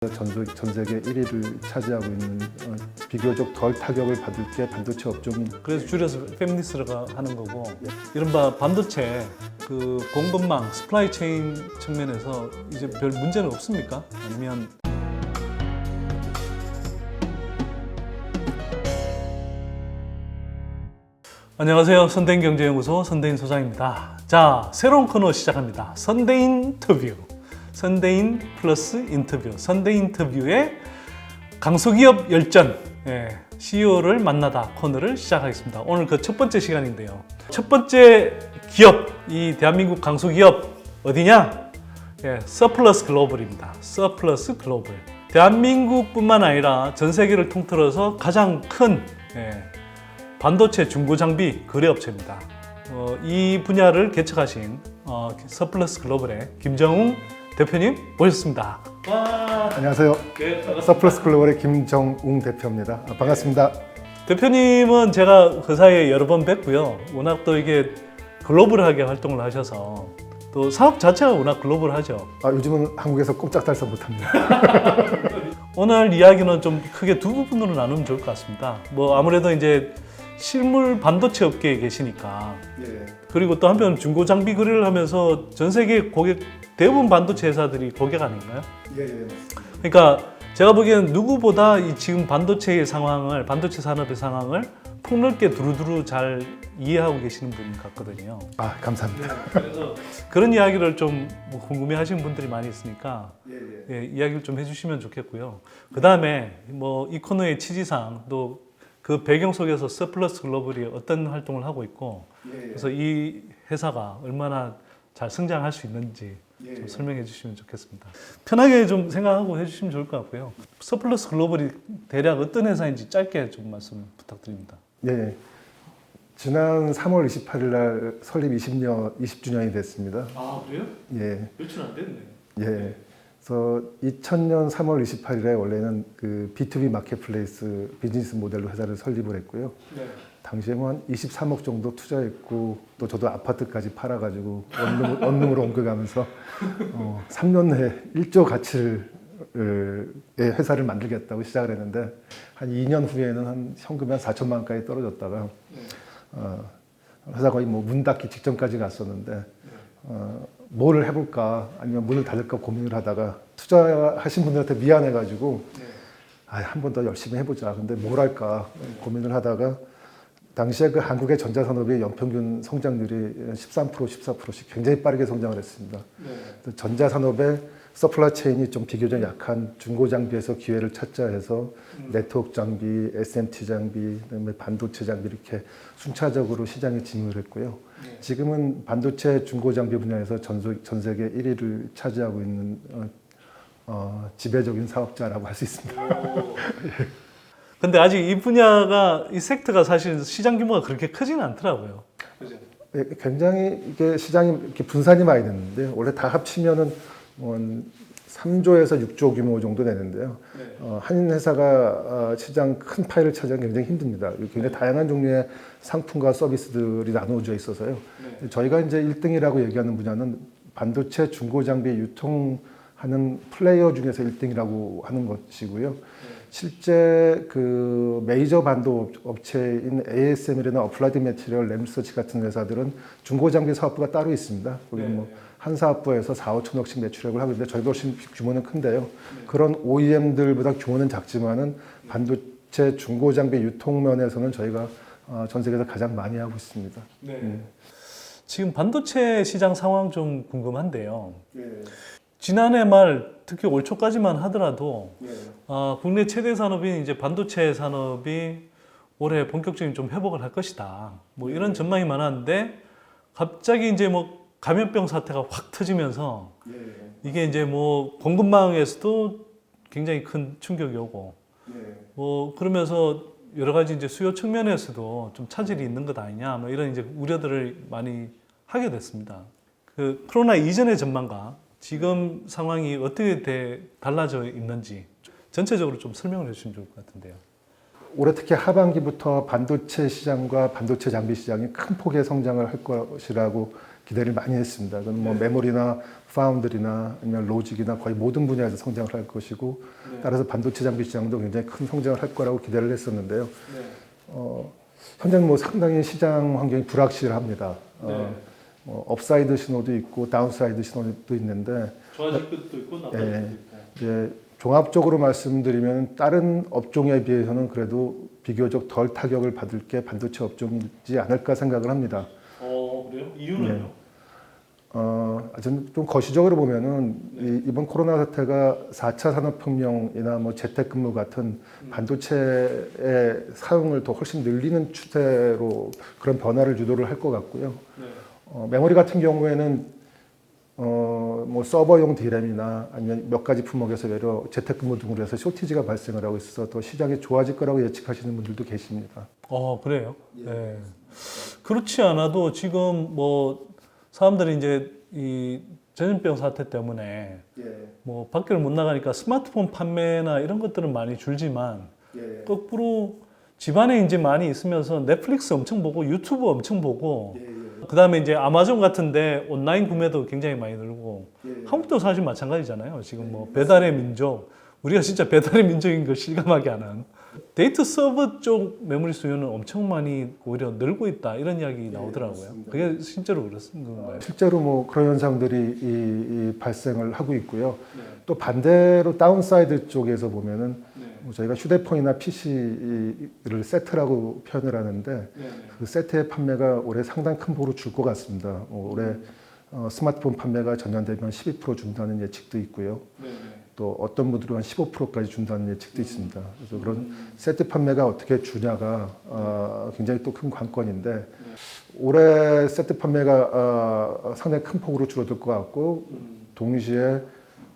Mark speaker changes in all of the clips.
Speaker 1: 전 세계 1위를 차지하고 있는 비교적 덜 타격을 받을 게 반도체 업종입니다.
Speaker 2: 그래서 줄여서 팹리스가 하는 거고, 이른바 반도체 그 공급망, 스플라이 체인 측면에서 이제 별 문제는 없습니까? 아니면 안녕하세요. 선대인 경제연구소 선대인 소장입니다. 자, 새로운 코너 시작합니다. 선대인 인터뷰. 선대인 플러스 인터뷰. 선대인 인터뷰의 강소기업 열전 CEO를 만나다 코너를 시작하겠습니다. 오늘 그 첫 번째 시간인데요. 첫 번째 기업, 이 대한민국 강소기업 어디냐? 서플러스 글로벌입니다. 서플러스 글로벌. 대한민국뿐만 아니라 전 세계를 통틀어서 가장 큰 반도체 중고장비 거래업체입니다. 이 분야를 개척하신 서플러스 글로벌의 김정웅 대표님 모셨습니다.
Speaker 1: 와. 안녕하세요. 네, 서플러스 글로벌의 김정웅 대표입니다. 반갑습니다.
Speaker 2: 대표님은 제가 그 사이에 여러 번 뵙고요. 워낙 또 이게 글로벌하게 활동을 하셔서 또 사업 자체가 워낙 글로벌하죠.
Speaker 1: 요즘은 한국에서 꼼짝달싹 못합니다.
Speaker 2: 오늘 이야기는 좀 크게 두 부분으로 나누면 좋을 것 같습니다. 뭐 아무래도 이제 실물 반도체 업계에 계시니까, 그리고 또 한편 중고 장비 거래를 하면서 전 세계 고객 대부분 반도체 회사들이 고객 아닌가요? 그러니까 제가 보기에는 누구보다 이 지금 반도체의 상황을, 반도체 산업의 상황을 폭넓게 두루두루 잘 이해하고 계시는 분 같거든요.
Speaker 1: 감사합니다.
Speaker 2: 그래서 그런 이야기를 좀 궁금해하시는 분들이 많이 있으니까 이야기를 좀 해주시면 좋겠고요. 그 다음에 뭐 이 코너의 취지상 또 그 배경 속에서 서플러스 글로벌이 어떤 활동을 하고 있고, 그래서 이 회사가 얼마나 잘 성장할 수 있는지 좀 설명해 주시면 좋겠습니다. 편하게 좀 생각하고 해주시면 좋을 것 같고요. 서플러스 글로벌이 대략 어떤 회사인지 짧게 좀 말씀 부탁드립니다.
Speaker 1: 지난 3월 28일 날 설립 20주년이 됐습니다.
Speaker 2: 그래요? 며칠 안 됐네.
Speaker 1: 그래서 2000년 3월 28일에 원래는 그 B2B 마켓플레이스 비즈니스 모델로 회사를 설립을 했고요. 당시에 한 23억 정도 투자했고, 또 저도 아파트까지 팔아가지고 원룸으로 옮겨가면서 3년 내에 1조 가치의 회사를 만들겠다고 시작을 했는데, 한 2년 후에는 한 현금이 한 4천만 원까지 떨어졌다가 회사 거의 뭐 문 닫기 직전까지 갔었는데, 뭐를 해볼까 아니면 문을 닫을까 고민을 하다가 투자하신 분들한테 미안해가지고 한 번 더 열심히 해보자. 근데 뭘 할까 고민을 하다가, 당시에 그 한국의 전자산업의 연평균 성장률이 13%, 14%씩 굉장히 빠르게 성장을 했습니다. 전자산업의 서플라이 체인이 좀 비교적 약한 중고 장비에서 기회를 찾자 해서 네트워크 장비, SMT 장비, 그다음에 반도체 장비 이렇게 순차적으로 시장에 진입을 했고요. 지금은 반도체 중고 장비 분야에서 전 세계 1위를 차지하고 있는 지배적인 사업자라고 할 수 있습니다.
Speaker 2: 근데 아직 이 분야가, 이 섹터가 사실 시장 규모가 그렇게 크지는 않더라고요. 그죠?
Speaker 1: 굉장히 이게 시장이 이렇게 분산이 많이 됐는데, 원래 다 합치면은 3조에서 6조 규모 정도 되는데요. 한 회사가 시장 큰 파일을 차지하기 굉장히 힘듭니다. 굉장히 다양한 종류의 상품과 서비스들이 나누어져 있어서요. 저희가 이제 1등이라고 얘기하는 분야는 반도체 중고 장비 유통하는 플레이어 중에서 1등이라고 하는 것이고요. 실제 그 메이저 반도 업체인 ASML이나 어플라이드 매티리얼, 램서치 같은 회사들은 중고 장비 사업부가 따로 있습니다. 거기 뭐 한 사업부에서 4, 5천억씩 매출액을 하고 있는데, 저희도 훨씬 규모는 큰데요. 그런 OEM들보다 규모는 작지만은 반도체 중고 장비 유통 면에서는 저희가 전 세계에서 가장 많이 하고 있습니다.
Speaker 2: 지금 반도체 시장 상황 좀 궁금한데요. 지난해 말, 특히 올 초까지만 하더라도 국내 최대 산업인 이제 반도체 산업이 올해 본격적인 좀 회복을 할 것이다, 뭐 이런 전망이 많았는데, 갑자기 이제 뭐 감염병 사태가 확 터지면서 이게 이제 뭐 공급망에서도 굉장히 큰 충격이 오고, 뭐 그러면서 여러 가지 이제 수요 측면에서도 좀 차질이 있는 것 아니냐, 뭐 이런 이제 우려들을 많이 하게 됐습니다. 그 코로나 이전의 전망과 지금 상황이 어떻게 달라져 있는지 전체적으로 좀 설명을 해주시면 좋을 것 같은데요.
Speaker 1: 올해 특히 하반기부터 반도체 시장과 반도체 장비 시장이 큰 폭의 성장을 할 것이라고 기대를 많이 했습니다. 그건 뭐 메모리나 파운드리나 아니면 로직이나 거의 모든 분야에서 성장을 할 것이고, 따라서 반도체 장비 시장도 굉장히 큰 성장을 할 거라고 기대를 했었는데요. 현재는 뭐 상당히 시장 환경이 불확실합니다. 업사이드 신호도 있고 다운사이드 신호도 있는데,
Speaker 2: 좋아질 것도 있고 나빠질 것도 있고.
Speaker 1: 이제 종합적으로 말씀드리면 다른 업종에 비해서는 그래도 비교적 덜 타격을 받을 게 반도체 업종이지 않을까 생각을 합니다.
Speaker 2: 그래요? 이유는요?
Speaker 1: 아주 좀 거시적으로 보면은 이번 코로나 사태가 4차 산업혁명이나 뭐 재택근무 같은 반도체의 사용을 더 훨씬 늘리는 추세로 그런 변화를 유도를 할 것 같고요. 메모리 같은 경우에는 뭐 서버용 D램이나 아니면 몇 가지 품목에서 외려 재택근무 등으로 해서 쇼티지가 발생을 하고 있어서 더 시장이 좋아질 거라고 예측하시는 분들도 계십니다.
Speaker 2: 그래요? 네. 그렇지 않아도 지금 뭐 사람들이 이제 이 전염병 사태 때문에 뭐 밖을 못 나가니까 스마트폰 판매나 이런 것들은 많이 줄지만 거꾸로 집안에 이제 많이 있으면서 넷플릭스 엄청 보고 유튜브 엄청 보고 그다음에 이제 아마존 같은데 온라인 구매도 굉장히 많이 늘고 한국도 사실 마찬가지잖아요. 지금 뭐 배달의 민족, 우리가 진짜 배달의 민족인 걸 실감하게 하는 데이터 서버 쪽 메모리 수요는 엄청 많이 오히려 늘고 있다 이런 이야기 나오더라고요. 그게 실제로 그런가요?
Speaker 1: 실제로 뭐 그런 현상들이 이 발생을 하고 있고요. 또 반대로 다운사이드 쪽에서 보면은 뭐 저희가 휴대폰이나 PC를 세트라고 표현을 하는데 그 세트의 판매가 올해 상당히 큰 폭으로 줄 것 같습니다. 올해 스마트폰 판매가 전년 대비 한 12% 준다는 예측도 있고요. 또 어떤 분들은 한 15%까지 준다는 예측도 있습니다. 그래서 그런 세트 판매가 어떻게 주냐가 굉장히 또 큰 관건인데, 올해 세트 판매가 상당히 큰 폭으로 줄어들 것 같고, 동시에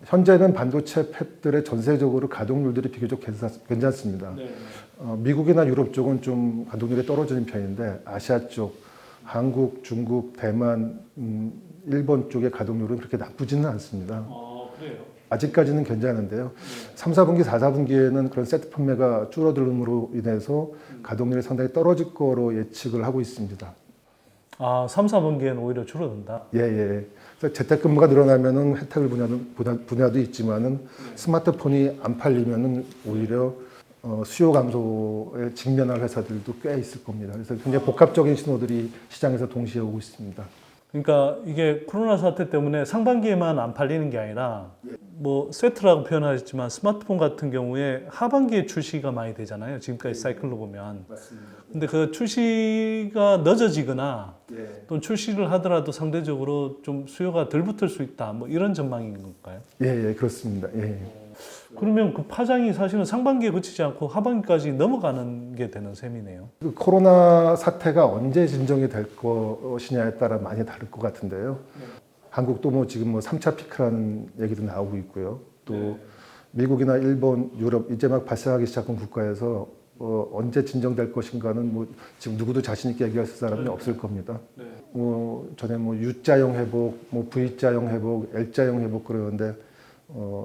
Speaker 1: 현재는 반도체 팹들의 전세적으로 가동률들이 비교적 괜찮습니다. 미국이나 유럽 쪽은 좀 가동률이 떨어지는 편인데, 아시아 쪽, 한국, 중국, 대만, 일본 쪽의 가동률은 그렇게 나쁘지는 않습니다.
Speaker 2: 그래요?
Speaker 1: 아직까지는 괜찮은데요. 3, 4분기, 4, 4분기에는 그런 세트 판매가 줄어들므로 인해서 가동률이 상당히 떨어질 거로 예측을 하고 있습니다.
Speaker 2: 3, 4분기에는 오히려 줄어든다?
Speaker 1: 예. 그래서 재택근무가 늘어나면은 혜택을 분야도 있지만은 스마트폰이 안 팔리면은 오히려 수요 감소에 직면할 회사들도 꽤 있을 겁니다. 그래서 굉장히 복합적인 신호들이 시장에서 동시에 오고 있습니다.
Speaker 2: 그러니까 이게 코로나 사태 때문에 상반기에만 안 팔리는 게 아니라 뭐 세트라고 표현하셨지만 스마트폰 같은 경우에 하반기에 출시가 많이 되잖아요. 지금까지 사이클로 보면.
Speaker 1: 맞습니다.
Speaker 2: 근데 그 출시가 늦어지거나 또 출시를 하더라도 상대적으로 좀 수요가 덜 붙을 수 있다. 뭐 이런 전망인 건가요?
Speaker 1: 예, 그렇습니다. 예.
Speaker 2: 그러면 그 파장이 사실은 상반기에 그치지 않고 하반기까지 넘어가는 게 되는 셈이네요.
Speaker 1: 그 코로나 사태가 언제 진정이 될 것이냐에 따라 많이 다를 것 같은데요. 한국도 뭐 지금 뭐 3차 피크라는 얘기도 나오고 있고요. 또 미국이나 일본, 유럽 이제 막 발생하기 시작한 국가에서 언제 진정될 것인가는 뭐 지금 누구도 자신 있게 얘기할 사람이 없을 겁니다. 전에 뭐 U자형 회복, 뭐 V자형 회복, L자형 회복 그러는데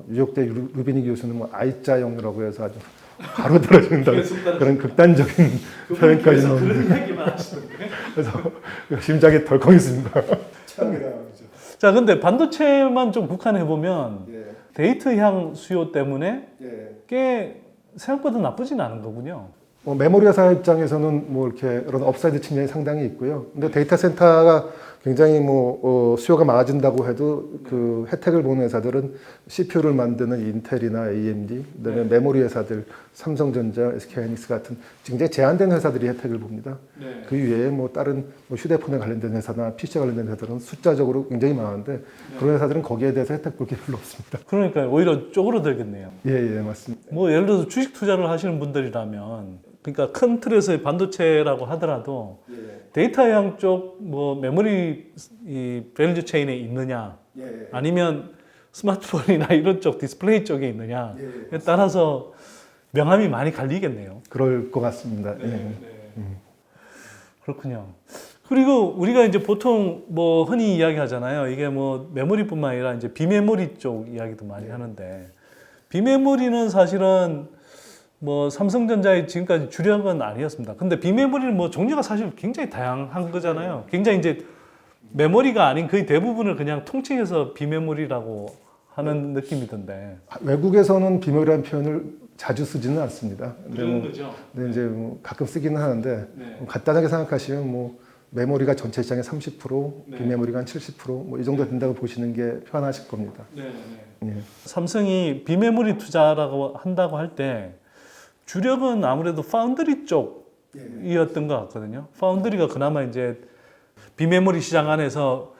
Speaker 1: 뉴욕대 루비니 교수는 뭐 I자형이라고 해서 아주 바로 떨어진다 그런 극단적인 표현까지 나오는데
Speaker 2: 그런 얘기만 하시던데.
Speaker 1: 그래서 심장이 덜컹했습니다.
Speaker 2: 자, 근데 반도체만 좀 국한해 보면 데이터향 수요 때문에 꽤 생각보다 나쁘진 않은 거군요.
Speaker 1: 메모리 회사 입장에서는 뭐 이렇게 그런 업사이드 측면이 상당히 있고요. 근데 데이터 센터가 굉장히 뭐 수요가 많아진다고 해도 그 혜택을 보는 회사들은 CPU를 만드는 인텔이나 AMD, 그다음에 메모리 회사들 삼성전자, SK하이닉스 같은 굉장히 제한된 회사들이 혜택을 봅니다. 그 외에 뭐 다른 뭐 휴대폰에 관련된 회사나 PC에 관련된 회사들은 숫자적으로 굉장히 많은데 그런 회사들은 거기에 대해서 혜택 볼 게 별로 없습니다.
Speaker 2: 그러니까 오히려 쪼그라들겠네요.
Speaker 1: 예, 맞습니다.
Speaker 2: 뭐 예를 들어서 주식 투자를 하시는 분들이라면, 그러니까 큰 틀에서의 반도체라고 하더라도 데이터향 쪽 뭐 메모리 이 밸류 체인에 있느냐, 아니면 스마트폰이나 이런 쪽 디스플레이 쪽에 있느냐에 따라서 명암이 많이 갈리겠네요.
Speaker 1: 그럴 것 같습니다.
Speaker 2: 그렇군요. 그리고 우리가 이제 보통 뭐 흔히 이야기하잖아요. 이게 뭐 메모리뿐만 아니라 이제 비메모리 쪽 이야기도 많이 하는데, 비메모리는 사실은 뭐 삼성전자의 지금까지 주력은 아니었습니다. 근데 비메모리는 뭐 종류가 사실 굉장히 다양한 거잖아요. 굉장히 이제 메모리가 아닌 거의 대부분을 그냥 통칭해서 비메모리라고 하는 느낌이던데.
Speaker 1: 외국에서는 비메모리라는 표현을 자주 쓰지는 않습니다. 근데
Speaker 2: 거죠.
Speaker 1: 근데 이제 뭐 가끔 쓰기는 하는데
Speaker 2: 네.
Speaker 1: 간단하게 생각하시면 뭐 메모리가 전체 시장의 30%,
Speaker 2: 네.
Speaker 1: 비메모리가 한 70%뭐 이 정도 된다고 보시는 게 편하실 겁니다.
Speaker 2: 네.
Speaker 1: 예.
Speaker 2: 삼성이 비메모리 투자라고 한다고 할 때 주력은 아무래도 파운드리 쪽이었던 것 같거든요. 파운드리가 그나마 이제 비메모리 시장 안에서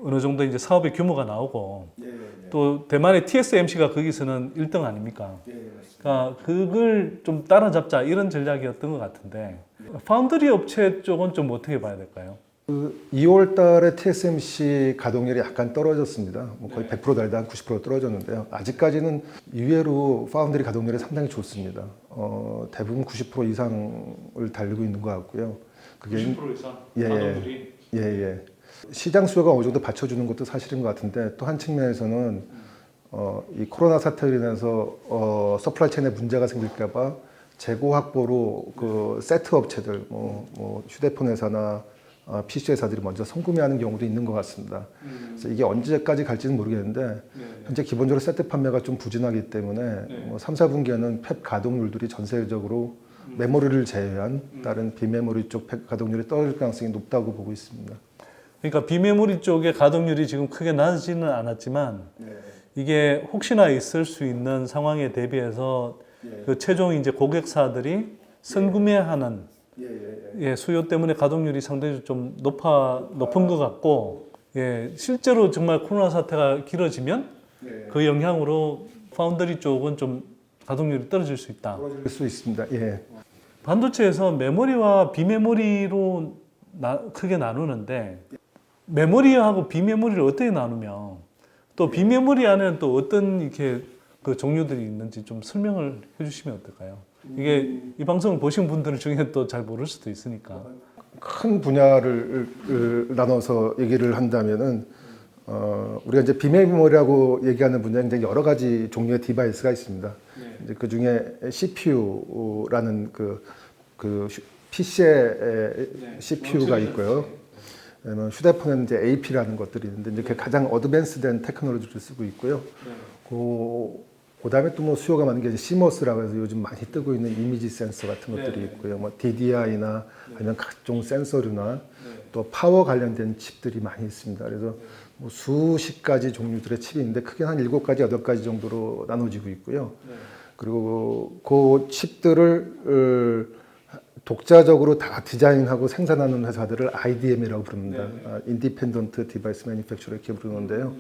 Speaker 2: 어느 정도 이제 사업의 규모가 나오고 또 대만의 TSMC가 거기서는 1등 아닙니까? 그러니까 그걸 좀 따라잡자 이런 전략이었던 것 같은데 파운드리 업체 쪽은 좀 어떻게 봐야 될까요?
Speaker 1: 그 2월 달에 TSMC 가동률이 약간 떨어졌습니다. 뭐 거의 100% 달다 한 90% 떨어졌는데요. 아직까지는 의외로 파운드리 가동률이 상당히 좋습니다. 대부분 90% 이상을 달리고 있는 것 같고요. 그게
Speaker 2: 90% 이상
Speaker 1: 가동률이? 예. 시장 수요가 어느 정도 받쳐주는 것도 사실인 것 같은데 또 한 측면에서는 이 코로나 사태로 인해서 서플라이 체인에 문제가 생길까봐 재고 확보로 그 세트 업체들, 뭐 휴대폰 회사나 PC 회사들이 먼저 선구매하는 경우도 있는 것 같습니다. 그래서 이게 언제까지 갈지는 모르겠는데 현재 기본적으로 세트 판매가 좀 부진하기 때문에 뭐 3, 4분기에는 팹 가동률들이 전 세계적으로 메모리를 제외한 다른 비메모리 쪽 팹 가동률이 떨어질 가능성이 높다고 보고 있습니다.
Speaker 2: 그러니까 비메모리 쪽의 가동률이 지금 크게 낮지는 않았지만 이게 혹시나 있을 수 있는 상황에 대비해서 그 최종 이제 고객사들이 선구매하는 수요 때문에 가동률이 상당히 좀 높은 것 같고, 실제로 정말 코로나 사태가 길어지면 그 영향으로 파운드리 쪽은 좀 가동률이 떨어질 수 있다.
Speaker 1: 떨어질 수 있습니다. 예.
Speaker 2: 반도체에서 메모리와 비메모리로 크게 나누는데 메모리하고 비메모리를 어떻게 나누며 또 비메모리 안에는 또 어떤 이렇게 그 종류들이 있는지 좀 설명을 해주시면 어떨까요? 이게 이 방송을 보신 분들 중에 또 잘 모를 수도 있으니까.
Speaker 1: 큰 분야를 나눠서 얘기를 한다면은 우리가 이제 비메모리라고 얘기하는 분야는 이제 여러 가지 종류의 디바이스가 있습니다. 이제 그 중에 CPU라는 그 PC의 CPU가 있고요. 휴대폰에는 이제 AP라는 것들이 있는데 이제 그 가장 어드밴스된 테크놀로지를 쓰고 있고요. 그다음에 또 뭐 수요가 많은 게 이제 CMOS라고 해서 요즘 많이 뜨고 있는 이미지 센서 같은 것들이 있고요. 뭐 DDI나 아니면 각종 센서류나 또 파워 관련된 칩들이 많이 있습니다. 그래서 뭐 수십 가지 종류들의 칩이 있는데 크게 한 7가지, 8가지 정도로 나눠지고 있고요. 그리고 그 칩들을 독자적으로 다 디자인하고 생산하는 회사들을 IDM이라고 부릅니다. 인디펜던트 디바이스 매니팩처러 이렇게 부르는데요.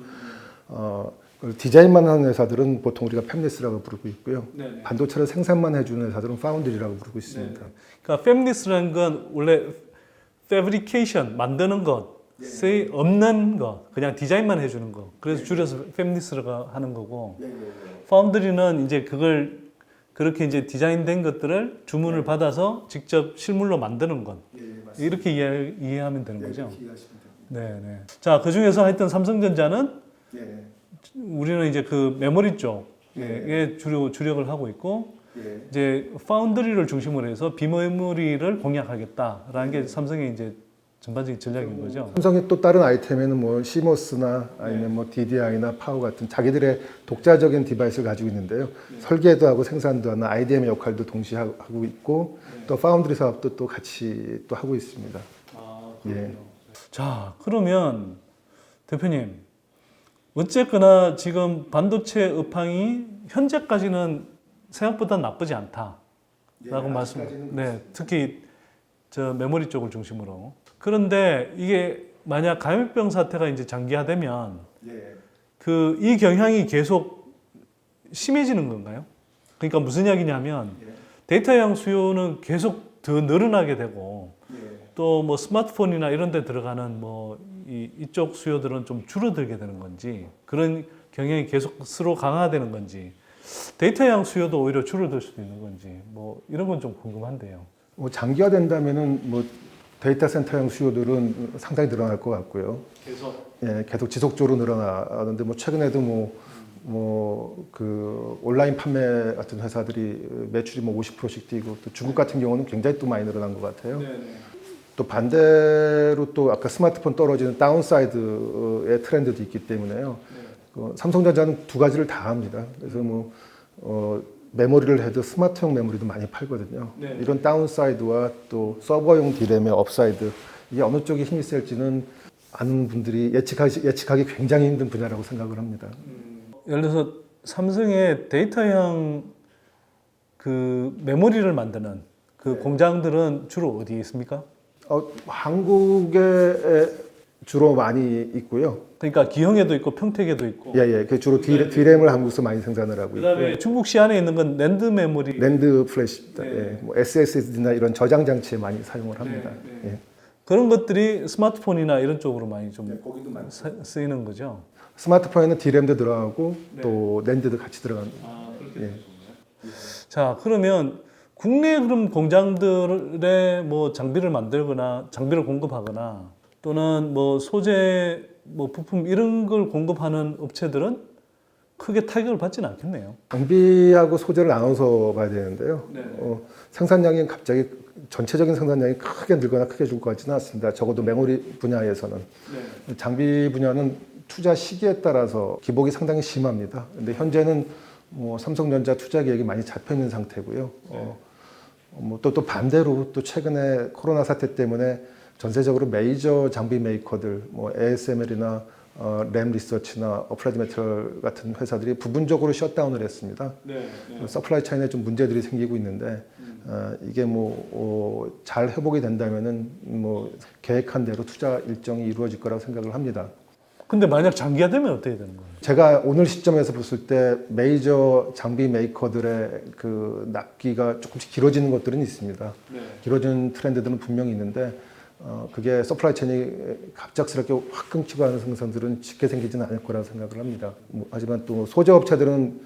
Speaker 1: 디자인만 하는 회사들은 보통 우리가 팹리스라고 부르고 있고요. 반도체를 생산만 해주는 회사들은 파운드리라고 부르고 있습니다.
Speaker 2: 그러니까 팹리스라는 건 원래 패브리케이션 만드는 것이 없는 것, 그냥 디자인만 해주는 거. 그래서 줄여서 팹리스라고 하는 거고. 파운드리는 이제 그걸 그렇게 이제 디자인된 것들을 주문을 받아서 직접 실물로 만드는 것. 이렇게 이해하면 되는 거죠. 네. 자, 그 중에서 하여튼 삼성전자는 우리는 이제 그 메모리 쪽에 주력을 하고 있고 이제 파운드리를 중심으로 해서 비메모리를 공략하겠다라는 게 삼성의 이제 전반적인 전략인 거죠.
Speaker 1: 삼성의 또 다른 아이템에는 뭐 CMOS나 아니면 뭐 DDI나 파워 같은 자기들의 독자적인 디바이스를 가지고 있는데요. 설계도 하고 생산도 하는 IDM의 역할도 동시에 하고 있고 또 파운드리 사업도 또 같이 또 하고 있습니다.
Speaker 2: 자, 그러면 대표님 어쨌거나 지금 반도체 업황이 현재까지는 생각보다 나쁘지 않다라고 말씀. 네, 특히 저 메모리 쪽을 중심으로. 그런데 이게 만약 감염병 사태가 이제 장기화되면 이 경향이 계속 심해지는 건가요? 그러니까 무슨 이야기냐면 데이터량 수요는 계속 더 늘어나게 되고 또 뭐 스마트폰이나 이런 데 들어가는 뭐 이쪽 수요들은 좀 줄어들게 되는 건지 그런 경향이 계속 서로 강화되는 건지 데이터량 수요도 오히려 줄어들 수도 있는 건지 뭐 이런 건 좀 궁금한데요.
Speaker 1: 뭐 장기화된다면은 뭐 데이터 센터형 수요들은 상당히 늘어날 것 같고요. 계속 지속적으로 늘어나는데 뭐 최근에도 뭐 뭐 그 온라인 판매 같은 회사들이 매출이 뭐 50%씩 뛰고 또 중국 같은 경우는 굉장히 또 많이 늘어난 것 같아요. 또 반대로 또 아까 스마트폰 떨어지는 다운사이드의 트렌드도 있기 때문에요. 삼성전자는 두 가지를 다 합니다. 그래서 뭐 메모리를 해도 스마트용 메모리도 많이 팔거든요. 이런 다운사이드와 또 서버용 디램의 업사이드 이게 어느 쪽이 힘이 셀지는 아는 분들이 예측하기 굉장히 힘든 분야라고 생각을 합니다.
Speaker 2: 예를 들어서 삼성의 데이터형 그 메모리를 만드는 그 공장들은 주로 어디에 있습니까?
Speaker 1: 한국에 주로 많이 있고요.
Speaker 2: 그러니까 기흥에도 있고 평택에도 있고.
Speaker 1: 예. 그 주로 디램을 한국에서 많이 생산을 하고
Speaker 2: 그다음에
Speaker 1: 있고요.
Speaker 2: 중국 시안에 있는 건 랜드 메모리.
Speaker 1: 랜드 플래시입니다. 예. 뭐 SSD나 이런 저장 장치에 많이 사용을 합니다. 예.
Speaker 2: 그런 것들이 스마트폰이나 이런 쪽으로 많이 좀
Speaker 1: 거기도 많이
Speaker 2: 쓰이는 거죠.
Speaker 1: 스마트폰에는 디램도 들어가고 또 랜드도 같이 들어갑니다. 예.
Speaker 2: 자, 그러면 국내 그럼 공장들의 뭐 장비를 만들거나 장비를 공급하거나 또는 뭐 소재 뭐 부품 이런 걸 공급하는 업체들은 크게 타격을 받지는 않겠네요.
Speaker 1: 장비하고 소재를 나눠서 봐야 되는데요. 생산량이 갑자기 전체적인 생산량이 크게 늘거나 크게 줄 것 같지는 않습니다. 적어도 메모리 분야에서는. 장비 분야는 투자 시기에 따라서 기복이 상당히 심합니다. 근데 현재는 뭐 삼성전자 투자 계획이 많이 잡혀 있는 상태고요. 또 반대로 또 최근에 코로나 사태 때문에 전세적으로 메이저 장비 메이커들, 뭐 ASML이나 램 리서치나 어플라이드 메탈 같은 회사들이 부분적으로 셧다운을 했습니다. 서플라이 차인에 좀 문제들이 생기고 있는데 이게 뭐 잘 회복이 된다면은 뭐 계획한 대로 투자 일정이 이루어질 거라고 생각을 합니다.
Speaker 2: 근데 만약 장기화되면 어떻게 되는 거예요?
Speaker 1: 제가 오늘 시점에서 봤을 때 메이저 장비 메이커들의 그 납기가 조금씩 길어지는 것들은 있습니다. 길어지는 트렌드들은 분명히 있는데 그게 서플라이 체인이 갑작스럽게 확 끊기고 하는 생산들은 쉽게 생기지는 않을 거라고 생각을 합니다. 하지만 또 소재 업체들은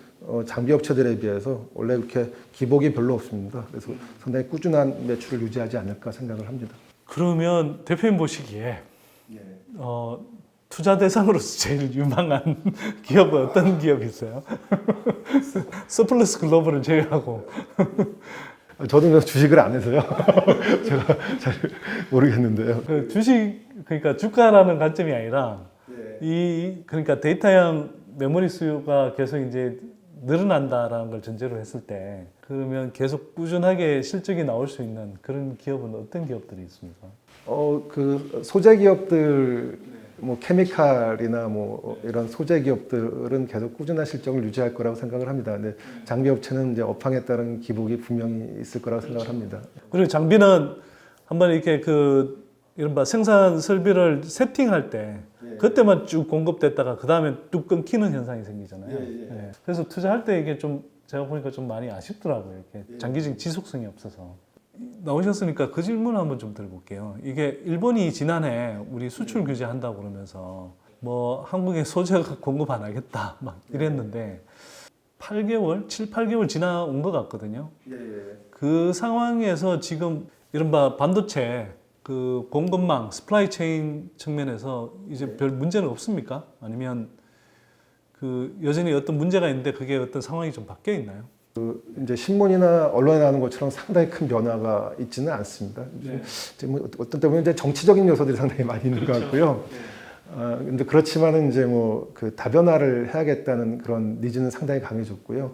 Speaker 1: 장비 업체들에 비해서 원래 이렇게 기복이 별로 없습니다. 그래서 상당히 꾸준한 매출을 유지하지 않을까 생각을 합니다.
Speaker 2: 그러면 대표님 보시기에 투자 대상으로서 제일 유망한 기업은 어떤 기업이 있어요? 서플러스 글로벌을 제외하고.
Speaker 1: 저도 주식을 안 해서요. 제가 잘 모르겠는데요.
Speaker 2: 그 주식 그러니까 주가라는 관점이 아니라 그러니까 데이터형 메모리 수요가 계속 이제 늘어난다라는 걸 전제로 했을 때 그러면 계속 꾸준하게 실적이 나올 수 있는 그런 기업은 어떤 기업들이 있습니까?
Speaker 1: 그 소재 기업들 뭐 케미칼이나 뭐 이런 소재 기업들은 계속 꾸준한 실적을 유지할 거라고 생각을 합니다. 근데 장비 업체는 이제 업황에 따른 기복이 분명히 있을 거라고 생각을 합니다.
Speaker 2: 그리고 장비는 한번 이렇게 그 이른바 생산 설비를 세팅할 때 그때만 쭉 공급됐다가 그 다음에 뚝 끊기는 현상이 생기잖아요. 예. 그래서 투자할 때 이게 좀 제가 보니까 좀 많이 아쉽더라고요. 이렇게 장기적인 지속성이 없어서. 나오셨으니까 그 질문 한번 좀 드려볼게요. 이게 일본이 지난해 우리 수출 규제 한다고 그러면서 뭐 한국에 소재가 공급 안 하겠다 막 이랬는데 8개월, 7, 8개월 지나온 것 같거든요. 그 상황에서 지금 이른바 반도체 그 공급망, 스플라이 체인 측면에서 이제 별 문제는 없습니까? 아니면 그 여전히 어떤 문제가 있는데 그게 어떤 상황이 좀 바뀌어 있나요?
Speaker 1: 이제 신문이나 언론에 나오는 것처럼 상당히 큰 변화가 있지는 않습니다. 뭐 어떤 때문에 이제 정치적인 요소들이 상당히 많이 있는 것 같고요. 근데 그렇지만은 이제 뭐 그 다변화를 해야겠다는 그런 니즈는 상당히 강해졌고요.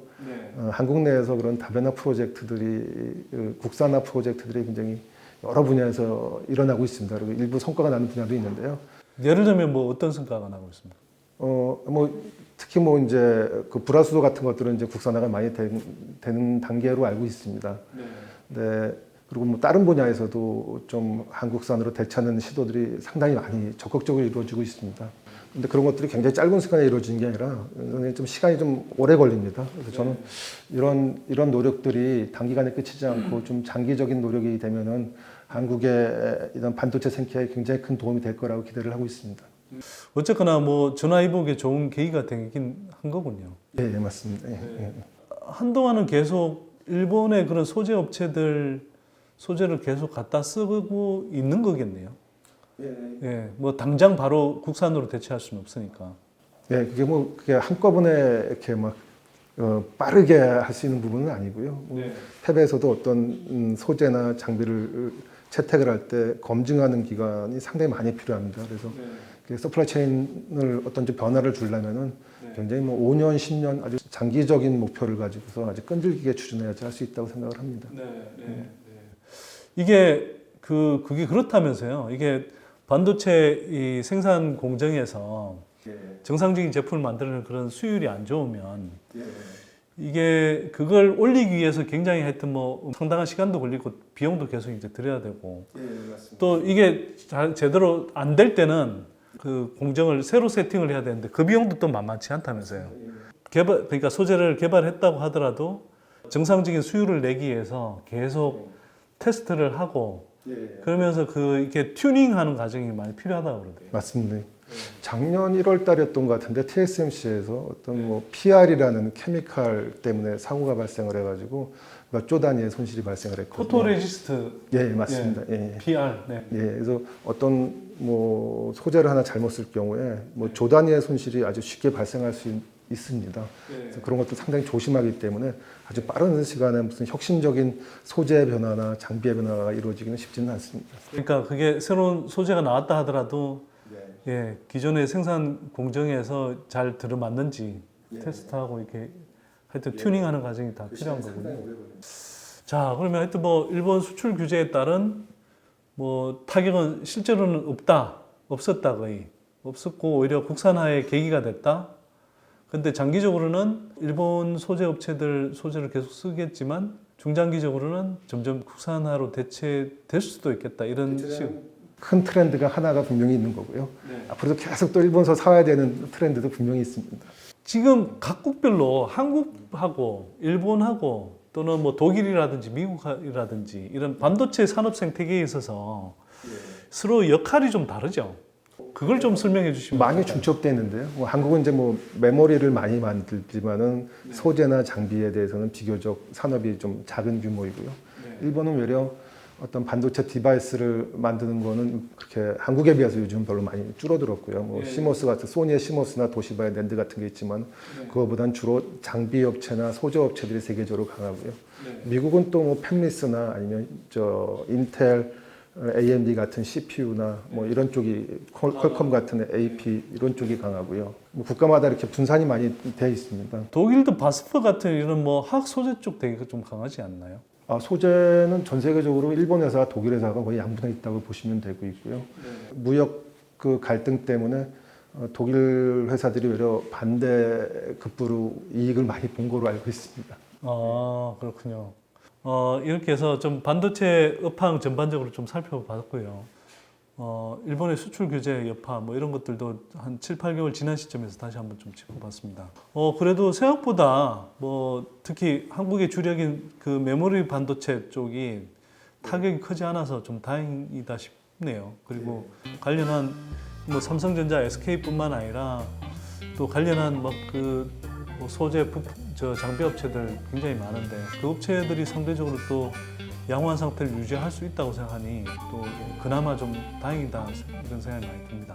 Speaker 1: 한국 내에서 그런 다변화 프로젝트들이 국산화 프로젝트들이 굉장히 여러 분야에서 일어나고 있습니다. 그리고 일부 성과가 나는 분야도 있는데요.
Speaker 2: 예를 들면 뭐 어떤 성과가 나고 있습니까?
Speaker 1: 뭐 특히 뭐 이제 그 불화수소 같은 것들은 이제 국산화가 많이 되는 단계로 알고 있습니다. 네. 그리고 뭐 다른 분야에서도 좀 한국산으로 되찾는 시도들이 상당히 많이 적극적으로 이루어지고 있습니다. 근데 그런 것들이 굉장히 짧은 시간에 이루어지는 게 아니라 좀 시간이 좀 오래 걸립니다. 그래서 저는 이런 노력들이 단기간에 끝이지 않고 좀 장기적인 노력이 되면은 한국의 이런 반도체 생태계에 굉장히 큰 도움이 될 거라고 기대를 하고 있습니다.
Speaker 2: 어쨌거나 뭐 전화위복에 좋은 계기가 되긴 한 거군요.
Speaker 1: 예, 맞습니다. 예.
Speaker 2: 한동안은 계속 일본의 그런 소재 업체들 소재를 계속 갖다 쓰고 있는 거겠네요. 예, 뭐 당장 바로 국산으로 대체할 수는 없으니까.
Speaker 1: 예, 그게 한꺼번에 이렇게 막 빠르게 할 수 있는 부분은 아니고요.
Speaker 2: 네.
Speaker 1: 탭에서도 어떤 소재나 장비를 채택을 할 때 검증하는 기간이 상당히 많이 필요합니다. 그래서 서플라이 체인을 어떤 좀 변화를 주려면은 굉장히 뭐 5년, 10년 아주 장기적인 목표를 가지고서 아주 끈질기게 추진해야지 할 수 있다고 생각을 합니다.
Speaker 2: 이게 그게 그렇다면서요. 이게 반도체 이 생산 공정에서 정상적인 제품을 만드는 그런 수율이 안 좋으면 이게 그걸 올리기 위해서 굉장히 하여튼 뭐 상당한 시간도 걸리고 비용도 계속 이제 들여야 되고 또 이게 제대로 안 될 때는 그 공정을 새로 세팅을 해야 되는데 그 비용도 또 만만치 않다면서요. 그러니까 소재를 개발했다고 하더라도 정상적인 수율을 내기 위해서 계속 테스트를 하고 그러면서 이게 튜닝하는 과정이 많이 필요하다고 그러대요.
Speaker 1: 맞습니다. 작년 1월 달이었던 것 같은데 TSMC에서 어떤 뭐 PR이라는 케미칼 때문에 사고가 발생을 해가지고 몇 조 단위의 손실이 발생을 했거든요.
Speaker 2: 포토레지스트.
Speaker 1: 예, 맞습니다. 예.
Speaker 2: PR. 네.
Speaker 1: 예, 그래서 어떤 뭐 소재를 하나 잘못 쓸 경우에 뭐 조 단위의 손실이 아주 쉽게 발생할 수 있습니다. 그래서 그런 것도 상당히 조심하기 때문에 아주 빠른 시간에 무슨 혁신적인 소재 변화나 장비의 변화가 이루어지기는 쉽지는 않습니다.
Speaker 2: 그러니까 그게 새로운 소재가 나왔다 하더라도 예, 기존의 생산 공정에서 잘 들어맞는지 테스트하고 이렇게 하여튼 튜닝하는 과정이 다 필요한 거군요. 자, 그러면 하여튼 뭐 일본 수출 규제에 따른 뭐 타격은 실제로는 없었다 거의 없었고 오히려 국산화의 계기가 됐다. 근데 장기적으로는 일본 소재 업체들 소재를 계속 쓰겠지만 중장기적으로는 점점 국산화로 대체될 수도 있겠다 이런 식.
Speaker 1: 큰 트렌드가 하나가 분명히 있는 거고요. 앞으로도 계속 또 일본서 사와야 되는 트렌드도 분명히 있습니다.
Speaker 2: 지금 각국별로 한국하고 일본하고 또는 뭐 독일이라든지 미국이라든지 이런 반도체 산업 생태계에 있어서 서로 역할이 좀 다르죠. 그걸 좀 설명해 주시면
Speaker 1: 많이 중첩되어 있는데요. 뭐 한국은 이제 뭐 메모리를 많이 만들지만은 소재나 장비에 대해서는 비교적 산업이 좀 작은 규모이고요. 일본은 외려 어떤 반도체 디바이스를 만드는 거는 그렇게 한국에 비해서 요즘 별로 많이 줄어들었고요. 뭐 시모스 같은 소니의 시모스나 도시바의 낸드 같은 게 있지만 그거보단 주로 장비 업체나 소재 업체들이 세계적으로 강하고요. 미국은 또 뭐 펜리스나 아니면 인텔, AMD 같은 CPU나 뭐 이런 쪽이 퀄컴 같은 AP 이런 쪽이 강하고요. 뭐 국가마다 이렇게 분산이 많이 되어 있습니다.
Speaker 2: 독일도 바스프 같은 이런 뭐 화학 소재 쪽 되게 좀 강하지 않나요?
Speaker 1: 소재는 전 세계적으로 일본 회사와 독일 회사가 거의 양분해 있다고 보시면 되고 있고요. 무역 그 갈등 때문에 독일 회사들이 오히려 반대급부로 이익을 많이 본 거로 알고 있습니다.
Speaker 2: 아, 그렇군요. 이렇게 해서 좀 반도체 업황 전반적으로 좀 살펴봤고요. 일본의 수출 규제 여파 뭐 이런 것들도 한 7, 8개월 지난 시점에서 다시 한번 좀 짚어봤습니다. 그래도 생각보다 뭐 특히 한국의 주력인 그 메모리 반도체 쪽이 타격이 크지 않아서 좀 다행이다 싶네요. 그리고 관련한 뭐 삼성전자, SK뿐만 아니라 또 관련한 뭐 소재 장비 업체들 굉장히 많은데 그 업체들이 상대적으로 또 양호한 상태를 유지할 수 있다고 생각하니 또 그나마 좀 다행이다 이런 생각이 많이 듭니다.